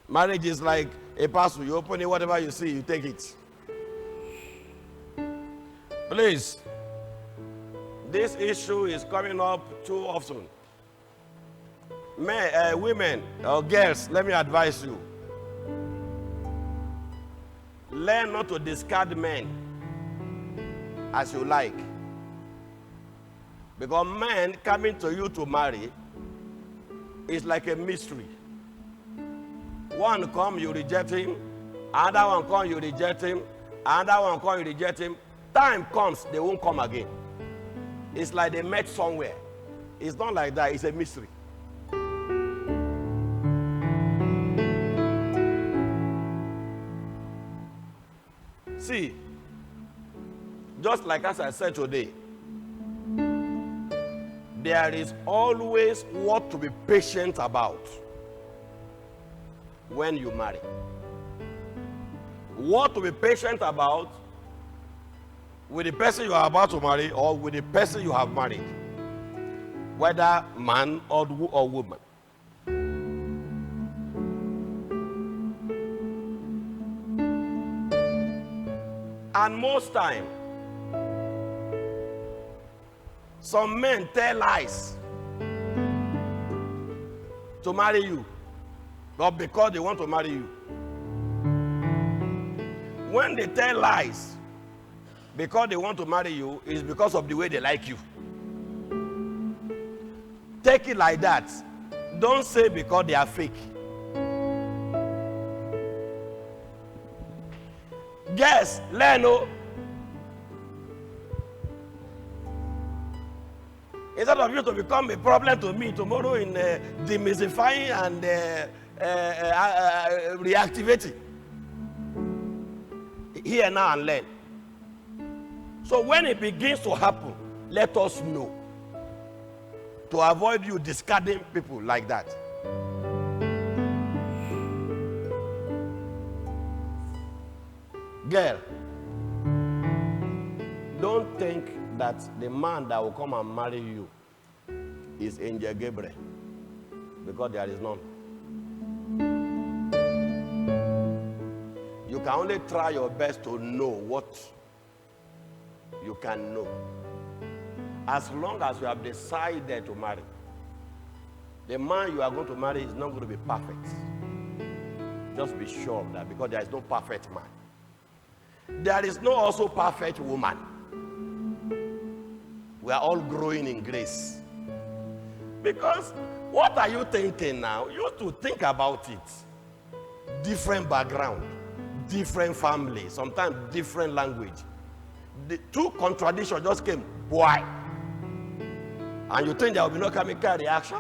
Marriage is like a parcel. You open it, whatever you see, you take it. Please, this issue is coming up too often. Men, women or girls, let me advise you. Learn not to discard men as you like. Because men coming to you to marry is like a mystery. One come, you reject him. Another one come, you reject him. Another one come, you reject him. Time comes, they won't come again. It's like they met somewhere. It's not like that. It's a mystery. See, just like as I said today, there is always what to be patient about when you marry. What to be patient about with the person you are about to marry or with the person you have married, whether man or woman. And most time, some men tell lies to marry you, not because they want to marry you. When they tell lies because they want to marry you, it's because of the way they like you. Take it like that. Don't say because they are fake. Yes, Leno. Instead of you to become a problem to me tomorrow in demystifying and reactivating. Here now and learn. So when it begins to happen, let us know. To avoid you discarding people like that. Girl, don't think that the man that will come and marry you is Angel Gabriel, because there is none. You can only try your best to know what you can know. As long as you have decided to marry, the man you are going to marry is not going to be perfect. Just be sure of that, because there is no perfect man. There is no also perfect woman. We are all growing in grace. Because what are you thinking now? You have to think about it. Different background, different family, sometimes different language. The two contradictions just came. Why? And you think there will be no chemical reaction?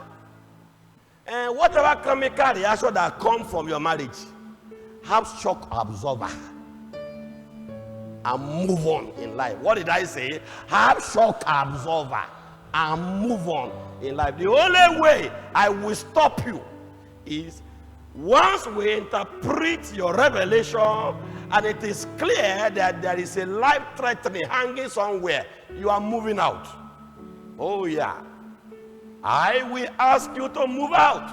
And whatever chemical reaction that comes from your marriage, have shock absorber and move on in life. What did I say? Have shock absorber and move on in life. The only way I will stop you is once we interpret your revelation and it is clear that there is a life-threatening hanging somewhere, you are moving out. Oh yeah. I will ask you to move out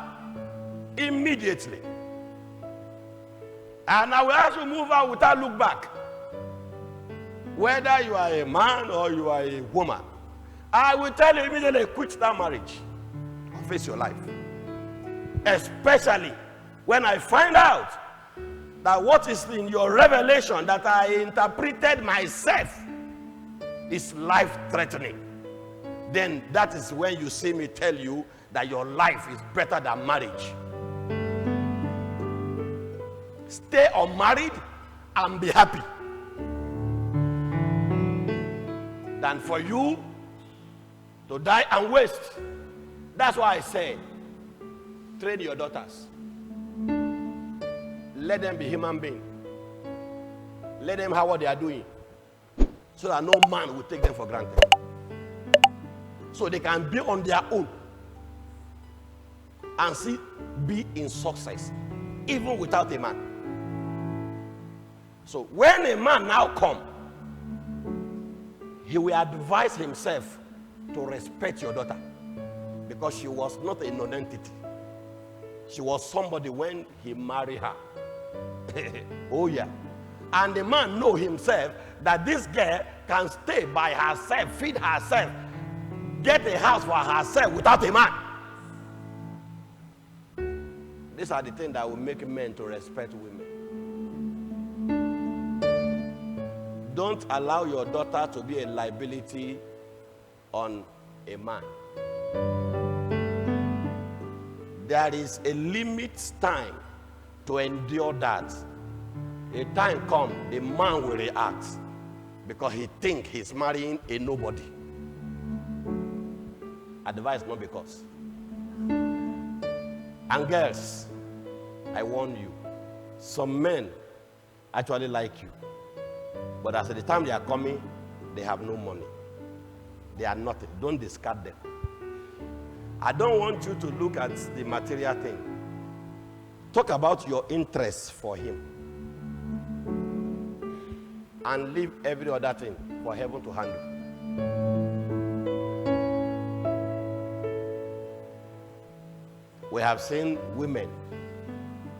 immediately. And I will ask you to move out without look back. Whether you are a man or you are a woman, I will tell you immediately, quit that marriage and face your life. Especially when I find out that what is in your revelation that I interpreted myself is life-threatening. Then that is when you see me tell you that your life is better than marriage. Stay unmarried and be happy than for you to die and waste. That's why I say, train your daughters. Let them be human beings. Let them have what they are doing, so that no man will take them for granted. So they can be on their own and see be in success, even without a man. So when a man now come, he will advise himself to respect your daughter, because she was not a non-entity. She was somebody when he married her. Oh yeah. And the man know himself that this girl can stay by herself, feed herself, get a house for herself without a man. These are the things that will make men to respect women. Don't allow your daughter to be a liability on a man. There is a limit time to endure that. A time comes, the man will react because he thinks he's marrying a nobody. Advice, not because. And girls, I warn you, some men actually like you. But as at the time they are coming, they have no money. They are nothing. Don't discard them. I don't want you to look at the material thing. Talk about your interest for him. And leave every other thing for heaven to handle. We have seen women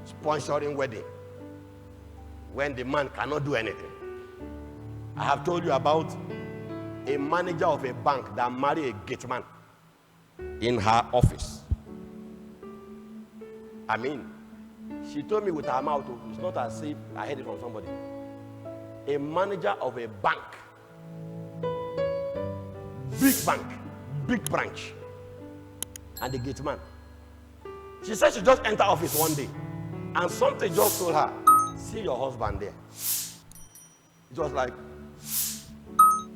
sponsoring wedding when the man cannot do anything. I have told you about a manager of a bank that married a gate man in her office. I mean, she told me with her mouth, it's not as if I heard it from somebody. A manager of a bank, big branch, and the gate man. She said she just entered office one day, and something just told her, see your husband there. It was like,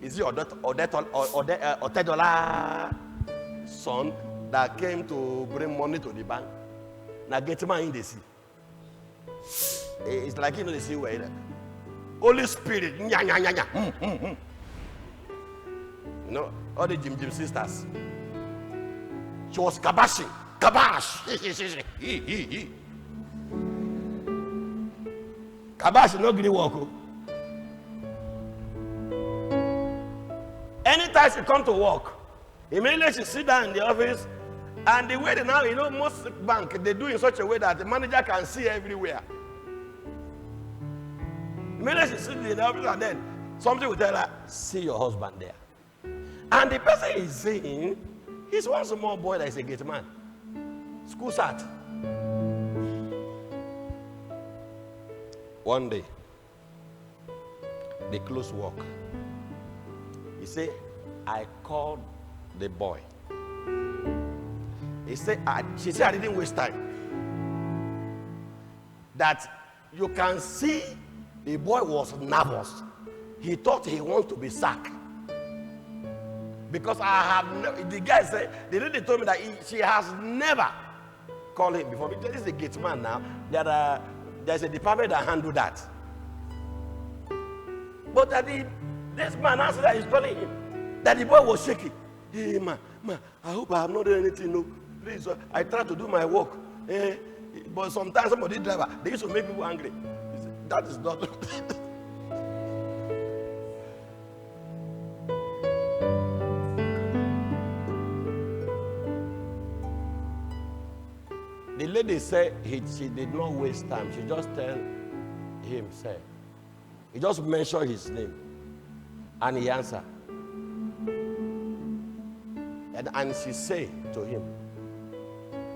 is it $10 son that came to bring money to the bank? Now gate man in the sea. It's like, the sea where Holy Spirit, nya, nya, nya, nya. All the Jim sisters. She was kabashing. Kabash. Kabash no gonna work. Anytime she come to work, immediately she sit down in the office, and the way they now, most bank, they do in such a way that the manager can see everywhere. Immediately she sits in the office, and then something will tell her, see your husband there. And the person is saying, he's one small boy that is a gate man. School start. One day, they close work. He said, I called the boy. He said, she said, I didn't waste time. That you can see the boy was nervous. He thought he wanted to be sacked. Because the guy said, the lady told me that she has never called him before. Because this is a gate man now. There's a department that handle that. But that this man answered that he's calling him. That the boy was shaking. Hey, man, I hope I have not done anything. No, please, I try to do my work. But sometimes somebody driver, they used to make people angry. That is not. The lady said she did not waste time. She just tell him, say, he just mentioned his name, and he answered. And she said to him,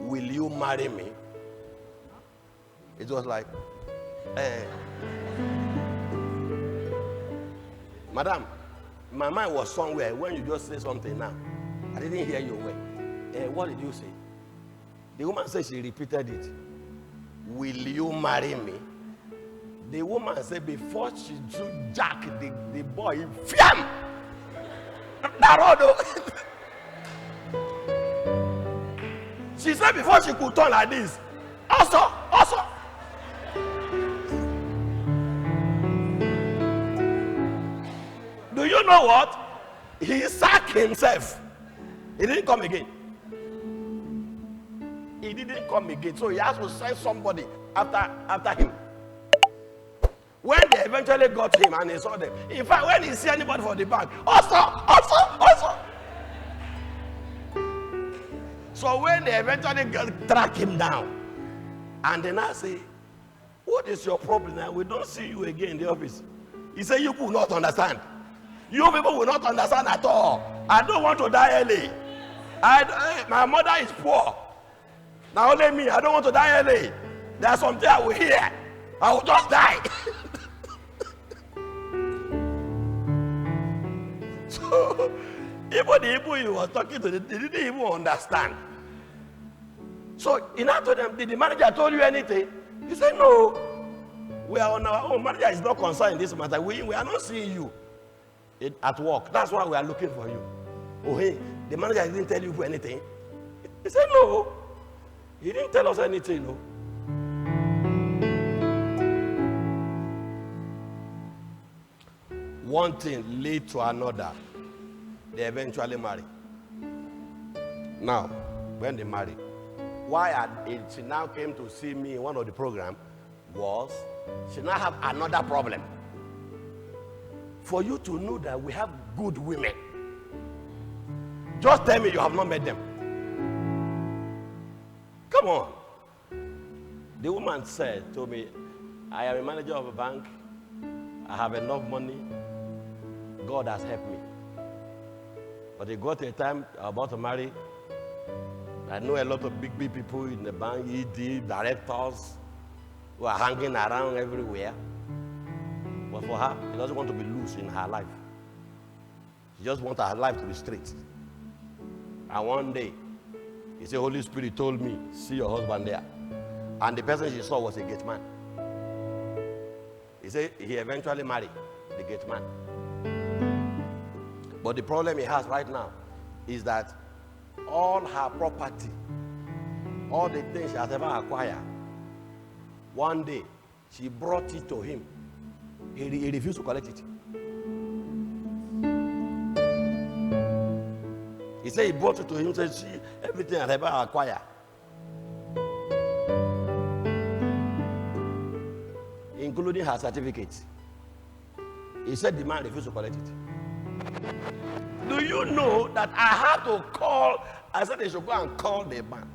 will you marry me? It was like, Madam, my mind was somewhere when you just say something now. I didn't hear you well. What did you say? The woman said she repeated it. Will you marry me? The woman said before she drew Jack, the boy, fiam! She said before she could turn like this, also. Do you know what? He sacked himself. He didn't come again. He didn't come again. So he has to send somebody after him. When they eventually got him and he saw them. In fact, when he see anybody for the bank, also. So when they eventually track him down, And then I say, what is your problem now? We don't see you again in the office. He said, you will not understand. You people will not understand at all. I don't want to die early. My mother is poor. Now only me, I don't want to die early. There's something I will hear. I will just die. So, even the people you were talking to, they didn't even understand. So, in after them, did the manager told you anything? He said, no. We are on our own. Manager is not concerned in this matter. We are not seeing you at work. That's why we are looking for you. Oh, hey, the manager didn't tell you anything. He said, no. He didn't tell us anything, no. One thing lead to another. They eventually marry. Now, when they marry, why she now came to see me in one of the programs was she now have another problem. For you to know that we have good women, just tell me you have not met them. Come on. The woman told me, I am a manager of a bank. I have enough money. God has helped me. But it got to a time I'm about to marry. I know a lot of big people in the bank, ED, directors, who are hanging around everywhere. But for her, she doesn't want to be loose in her life. She just wants her life to be straight. And one day, he said, Holy Spirit told me, see your husband there. And the person she saw was a gate man. He said he eventually married the gate man. But the problem he has right now is that all her property, all the things she has ever acquired, one day she brought it to him. He refused to collect it. He said he brought it to him, said, see, everything I ever acquired. Including her certificate. He said the man refused to collect it. Do you know that I had to call, I said they should go and call the man.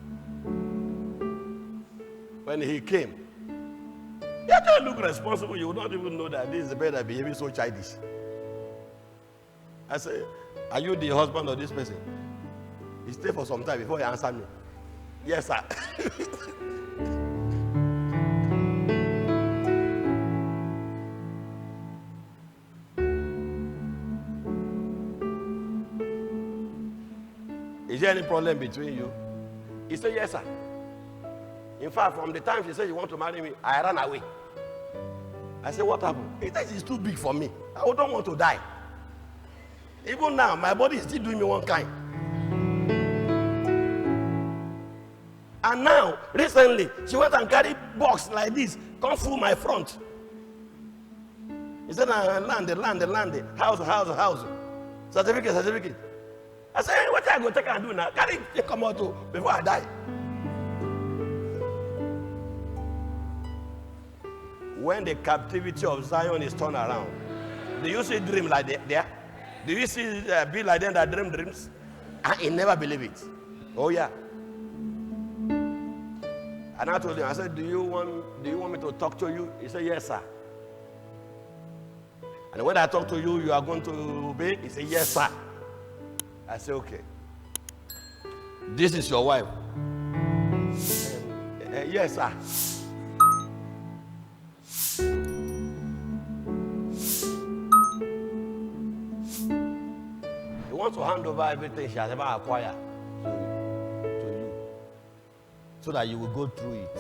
When he came, you don't look responsible, you would not even know that this is the man that behaving so childish. I said, are you the husband of this person? He stayed for some time before he answered me. Yes, sir. Is there any problem between you? He said, yes, sir. In fact, from the time she said you want to marry me, I ran away. I said, what happened? He said, it's too big for me. I don't want to die. Even now, my body is still doing me one kind. And now, recently, she went and carried box like this, come through my front. He said, land, house. Certificate. I said, hey, what I go take and do now? Can it come out before I die? When the captivity of Zion is turned around, do you see dream like there? Do you see be like them that dream dreams? I never believe it. Oh yeah. And I told him, I said, do you want me to talk to you? He said, yes, sir. And when I talk to you, you are going to obey? He said, yes, sir. I said, okay. This is your wife. Yes, sir. He wants to hand over everything she has ever acquired to you, so that you will go through it.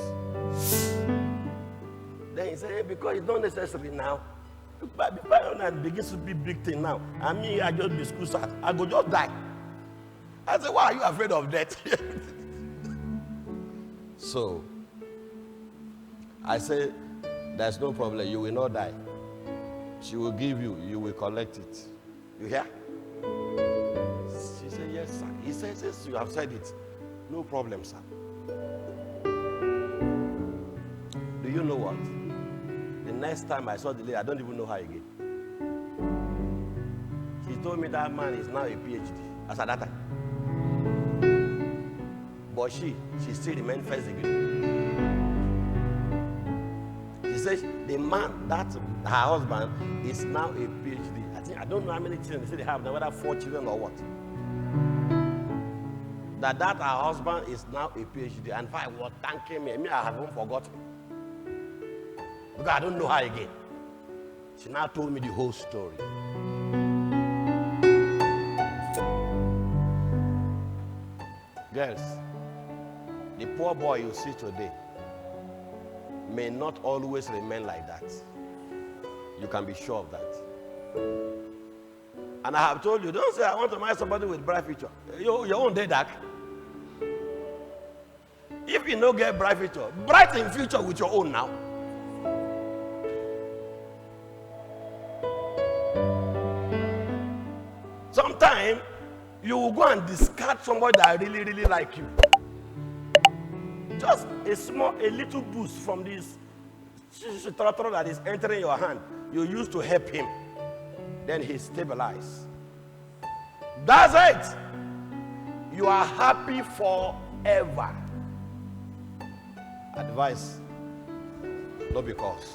Then he said, hey, because it's not necessary now. But it begins to be big thing now. I mean, I just be school start. I go just die. I said, why are you afraid of death? So, I said, there's no problem. You will not die. She will give you. You will collect it. You hear? She said, yes, sir. He says, yes, you have said it. No problem, sir. Do you know what? The next time I saw the lady, I don't even know her again. She told me that man is now a PhD, as at that time. But she still remained first degree. says the man, that her husband, is now a PhD. I don't know how many children they say they have now, whether 4 children or what. That her husband is now a PhD. And if I was thanking me, I haven't forgotten. Because I don't know her again. She now told me the whole story. Girls, the poor boy you see today may not always remain like that. You can be sure of that. And I have told you, don't say I want to marry somebody with bright future. Your own day dark. If you don't get bright future, bright in future with your own now. Sometimes you will go and discard somebody that really, really like you. Just a little boost from this that is entering your hand. You used to help him. Then he stabilized. That's it. You are happy forever. Advice, not because.